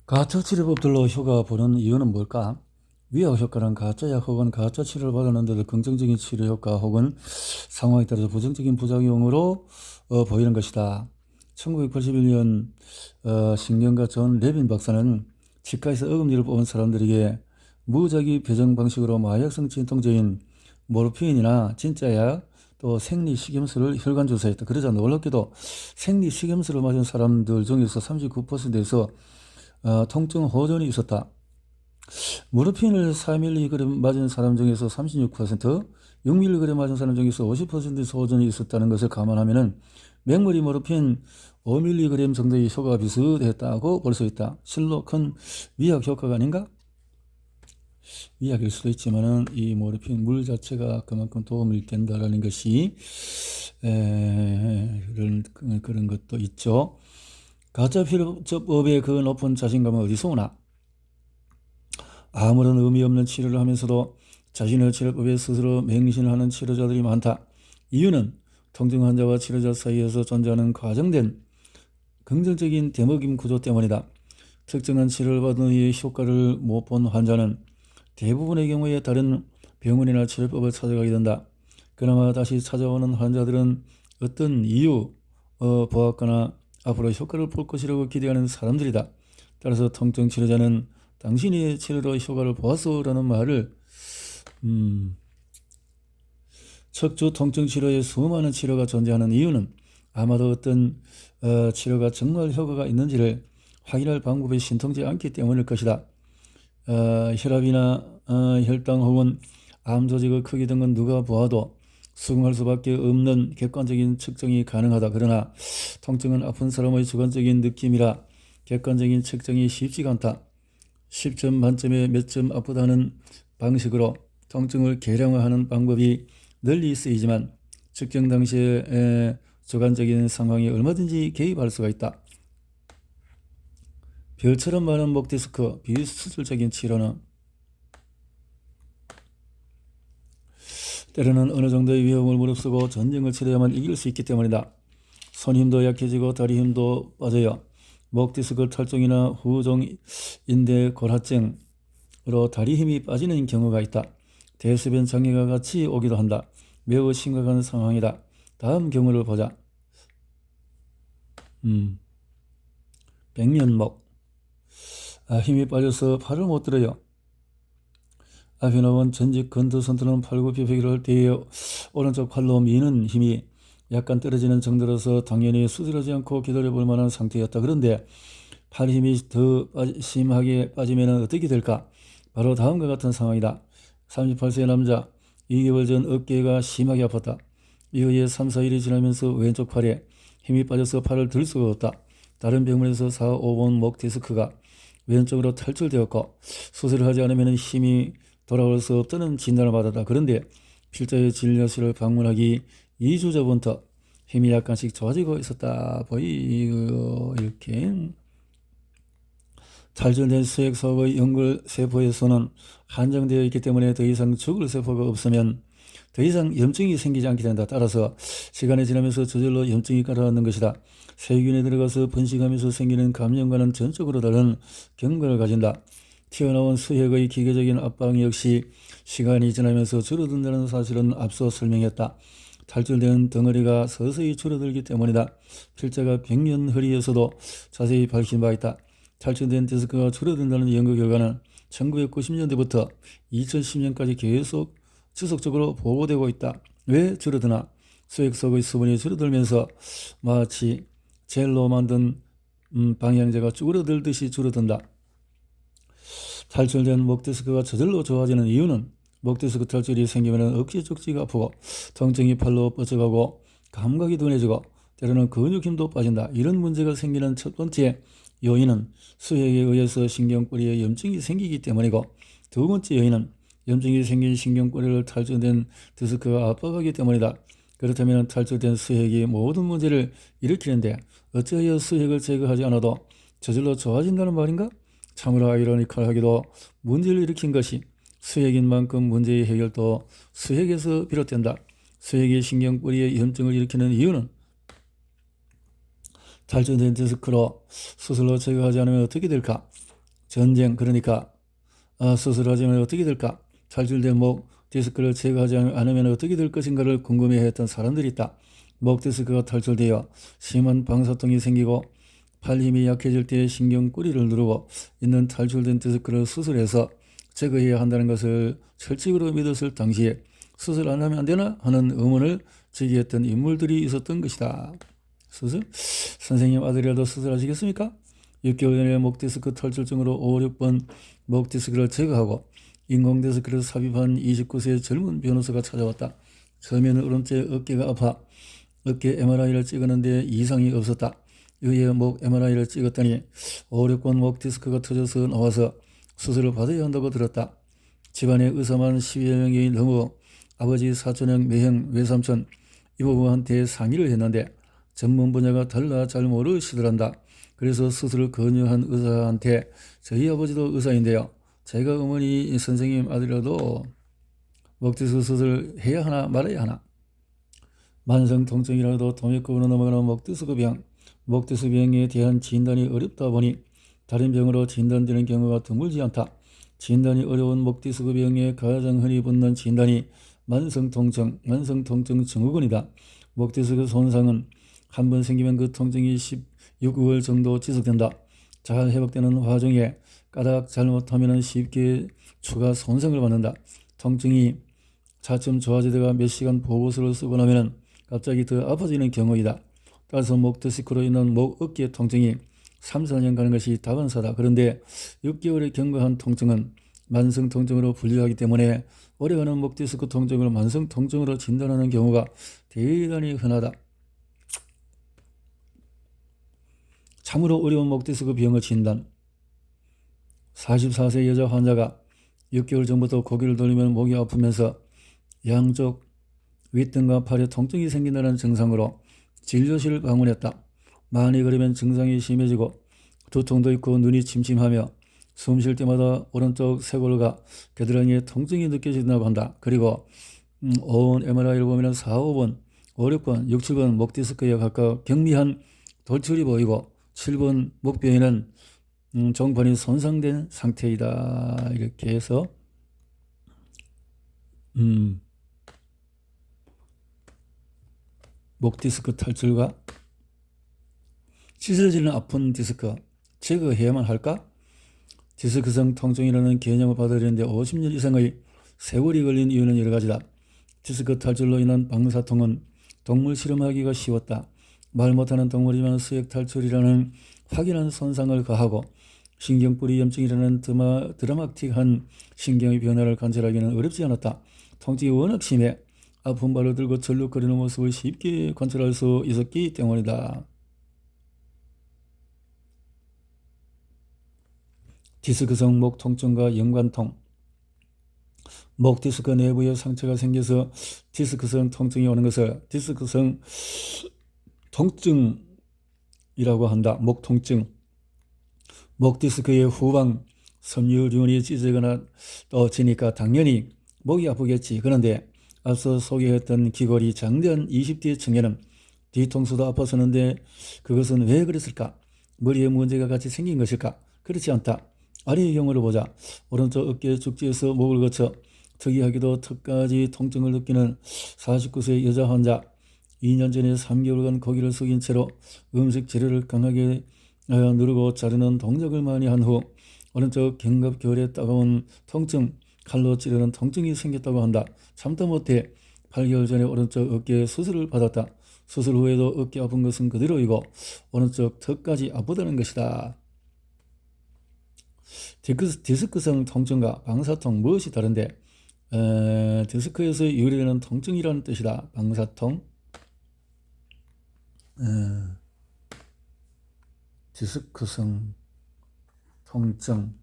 가짜 치료법들로 효과 보는 이유는 뭘까? 위약 효과는 가짜 약 혹은 가짜 치료를 받았는데도 긍정적인 치료 효과 혹은 상황에 따라서 부정적인 부작용으로 보이는 것이다. 1981년 신경과 존 레빈 박사는 치과에서 어금니를 뽑은 사람들에게 무작위 배정 방식으로 마약성 진통제인 모르핀이나 진짜 약, 또 생리식염수를 혈관 주사했다. 그러자 놀랍게도 생리식염수를 맞은 사람들 중에서 39%에서 통증 호전이 있었다. 모르핀을 4mg 맞은 사람 중에서 36%, 6mg 맞은 사람 중에서 50%에서 호전이 있었다는 것을 감안하면 맹물이 모르핀 5mg 정도의 효과가 비슷했다고 볼 수 있다. 실로 큰 위약 효과가 아닌가? 위약일 수도 있지만은 이 모르핀 물 자체가 그만큼 도움이 된다라는 것이 그런 것도 있죠. 가짜 필요법의 그 높은 자신감은 어디서 오나? 아무런 의미 없는 치료를 하면서도 자신의 치료법에 스스로 맹신하는 치료자들이 많다. 이유는 통증 환자와 치료자 사이에서 존재하는 과정된 긍정적인 대먹임 구조 때문이다. 특정한 치료를 받은 이의 효과를 못 본 환자는 대부분의 경우에 다른 병원이나 치료법을 찾아가게 된다. 그나마 다시 찾아오는 환자들은 어떤 이유 보았거나 앞으로 효과를 볼 것이라고 기대하는 사람들이다. 따라서 통증 치료자는 당신이 치료로 효과를 보았어라는 말을 척추 통증 치료에 수많은 치료가 존재하는 이유는 아마도 어떤 치료가 정말 효과가 있는지를 확인할 방법이 신통치 않기 때문일 것이다. 혈압이나 혈당 혹은 암 조직의 크기 등은 누가 보아도 수긍할 수밖에 없는 객관적인 측정이 가능하다. 그러나 통증은 아픈 사람의 주관적인 느낌이라 객관적인 측정이 쉽지가 않다. 10점 만점에 몇 점 아프다는 방식으로 통증을 계량화하는 방법이 널리 쓰이지만 측정 당시의 주관적인 상황에 얼마든지 개입할 수가 있다. 별처럼 많은 목 디스크 비수술적인 치료는 때로는 어느 정도의 위험을 무릅쓰고 전쟁을 치러야만 이길 수 있기 때문이다. 손 힘도 약해지고 다리 힘도 빠져요. 목 디스크 탈종이나 후종 인대 골화증으로 다리 힘이 빠지는 경우가 있다. 대소변 장애가 같이 오기도 한다. 매우 심각한 상황이다. 다음 경우를 보자. 백면목. 힘이 빠져서 팔을 못 들어요. 앞에 나온 전직 건두 선수는 팔굽혀펴기를 할 때에 오른쪽 팔로 미는 힘이 약간 떨어지는 정도로서 당연히 수술하지 않고 기다려볼 만한 상태였다. 그런데 팔 힘이 더 심하게 빠지면 어떻게 될까? 바로 다음과 같은 상황이다. 38세 남자, 2개월 전 어깨가 심하게 아팠다. 이후에 3, 4일이 지나면서 왼쪽 팔에 힘이 빠져서 팔을 들 수가 없다. 다른 병원에서 4, 5번 목 디스크가 왼쪽으로 탈출되었고 수술을 하지 않으면 힘이 돌아올 수 없다는 진단을 받았다. 그런데 필자의 진료실을 방문하기 2주 전부터 힘이 약간씩 좋아지고 있었다. 보이고 이렇게 탈출된 수액석의 연골세포에서는 한정되어 있기 때문에 더 이상 죽을 세포가 없으면 더 이상 염증이 생기지 않게 된다. 따라서 시간이 지나면서 저절로 염증이 가라앉는 것이다. 세균에 들어가서 번식하면서 생기는 감염과는 전적으로 다른 경과를 가진다. 튀어나온 수액의 기계적인 압박 역시 시간이 지나면서 줄어든다는 사실은 앞서 설명했다. 탈출된 덩어리가 서서히 줄어들기 때문이다. 필자가 백년허리에서도 자세히 밝힌 바 있다. 탈출된 디스크가 줄어든다는 연구 결과는 1990년대부터 2010년까지 계속 지속적으로 보고되고 있다. 왜 줄어드나? 수액 속의 수분이 줄어들면서 마치 젤로 만든 방향제가 쭈그러들듯이 줄어든다. 탈출된 목 디스크가 저절로 좋아지는 이유는 목 디스크 탈출이 생기면 어깨 쪽지가 아프고 통증이 팔로 뻗어가고 감각이 둔해지고 때로는 근육 힘도 빠진다. 이런 문제가 생기는 첫 번째 요인은 수액에 의해서 신경뿌리에 염증이 생기기 때문이고, 두 번째 요인은 염증이 생긴 신경뿌리를 탈출된 디스크가 압박하기 때문이다. 그렇다면 탈출된 수액이 모든 문제를 일으키는데 어찌하여 수액을 제거하지 않아도 저절로 좋아진다는 말인가? 참으로 아이러니컬하게도 문제를 일으킨 것이 수액인 만큼 문제의 해결도 수액에서 비롯된다. 수액이 신경뿌리에 염증을 일으키는 이유는 탈출된 디스크로 수술로 제거하지 않으면 어떻게 될까? 전쟁, 그러니까 수술하지만 어떻게 될까? 탈출된 목 디스크를 제거하지 않으면 어떻게 될 것인가를 궁금해했던 사람들이 있다. 목 디스크가 탈출되어 심한 방사통이 생기고 팔 힘이 약해질 때 신경 꼬리를 누르고 있는 탈출된 디스크를 수술해서 제거해야 한다는 것을 철칙으로 믿었을 당시에 수술 안 하면 안 되나 하는 의문을 제기했던 인물들이 있었던 것이다. 수술? 선생님 아들이라도 수술하시겠습니까? 6개월 전에 목 디스크 탈출증으로 5, 6번 목 디스크를 제거하고 인공 디스크를 삽입한 29세 젊은 변호사가 찾아왔다. 처음에는 오른쪽 어깨가 아파 어깨 MRI를 찍었는데 이상이 없었다. 이후에 목 MRI를 찍었더니 5, 6번 목 디스크가 터져서 나와서 수술을 받아야 한다고 들었다. 집안의 의사만 10여 명이 넘어 아버지, 사촌형, 매형, 외삼촌 이모부한테 상의를 했는데 전문 분야가 달라 잘 모르시더란다. 그래서 수술을 권유한 의사한테 저희 아버지도 의사인데요. 제가 어머니 선생님 아들이라도 목디스크 수술 해야 하나 말아야 하나. 만성 통증이라도 동맥급으로 넘어가는 목디스크 병. 목디스크 병에 대한 진단이 어렵다 보니 다른 병으로 진단되는 경우가 드물지 않다. 진단이 어려운 목디스크 병에 가장 흔히 붙는 진단이 만성통증, 만성통증 증후군이다. 목디스크 손상은 한 번 생기면 그 통증이 6개월 정도 지속된다. 잘 회복되는 와중에 까닥 잘못하면 쉽게 추가 손상을 받는다. 통증이 차츰 좋아지다가 몇 시간 보고서를 쓰고 나면 갑자기 더 아파지는 경우이다. 따라서 목 디스크로 인한 목 어깨 통증이 3, 4년 가는 것이 다반사다. 그런데 6개월의 경과한 통증은 만성 통증으로 분류하기 때문에 오래가는 목 디스크 통증을 만성 통증으로 진단하는 경우가 대단히 흔하다. 참으로 어려운 목 디스크 병의 진단. 44세 여자 환자가 6개월 전부터 고개를 돌리면 목이 아프면서 양쪽 윗등과 팔에 통증이 생긴다는 증상으로 진료실을 방문했다. 많이 걸으면 증상이 심해지고 두통도 있고 눈이 침침하며 숨 쉴 때마다 오른쪽 쇄골과 겨드랑이에 통증이 느껴진다고 한다. 그리고 오온 MRI를 보면 4, 5번, 5, 6번, 6, 7번 목 디스크에 가까워 경미한 돌출이 보이고 7번 목뼈에는 종판이 손상된 상태이다. 이렇게 해서 목 디스크 탈출과 찢어지는 아픈 디스크 제거해야만 할까? 디스크성 통증이라는 개념을 받아들이는데 50년 이상의 세월이 걸린 이유는 여러 가지다. 디스크 탈출로 인한 방사통은 동물 실험하기가 쉬웠다. 말 못하는 동물이지만 수액 탈출이라는 확연한 손상을 가하고 신경뿌리 염증이라는 드라마틱한 신경의 변화를 관찰하기는 어렵지 않았다. 통증이 워낙 심해 아픈 발을 들고 절룩거리는 모습을 쉽게 관찰할 수 있었기 때문이다. 디스크성 목 통증과 연관통. 목 디스크 내부에 상처가 생겨서 디스크성 통증이 오는 것을 디스크성 통증이라고 한다. 목 통증. 목 디스크의 후방 섬유륜이 찢어지거나 떠지니까 당연히 목이 아프겠지. 그런데 앞서 소개했던 기골이 장대한 20대 청년은 뒤통수도 아팠었는데 그것은 왜 그랬을까? 머리에 문제가 같이 생긴 것일까? 그렇지 않다. 아래의 경우를 보자. 오른쪽 어깨 죽지에서 목을 거쳐 특이하게도 턱까지 통증을 느끼는 49세 여자 환자. 2년 전에 3개월간 고기를 숙인 채로 음식 재료를 강하게 누르고 자르는 동작을 많이 한 후 오른쪽 견갑결에 따가운 통증, 칼로 찌르는 통증이 생겼다고 한다. 참다 못해 8개월 전에 오른쪽 어깨 수술을 받았다. 수술 후에도 어깨 아픈 것은 그대로이고 오른쪽 턱까지 아프다는 것이다. 디스크성 통증과 방사통 무엇이 다른데? 디스크에서 유래되는 통증이라는 뜻이다. 방사통. 디스크성 통증.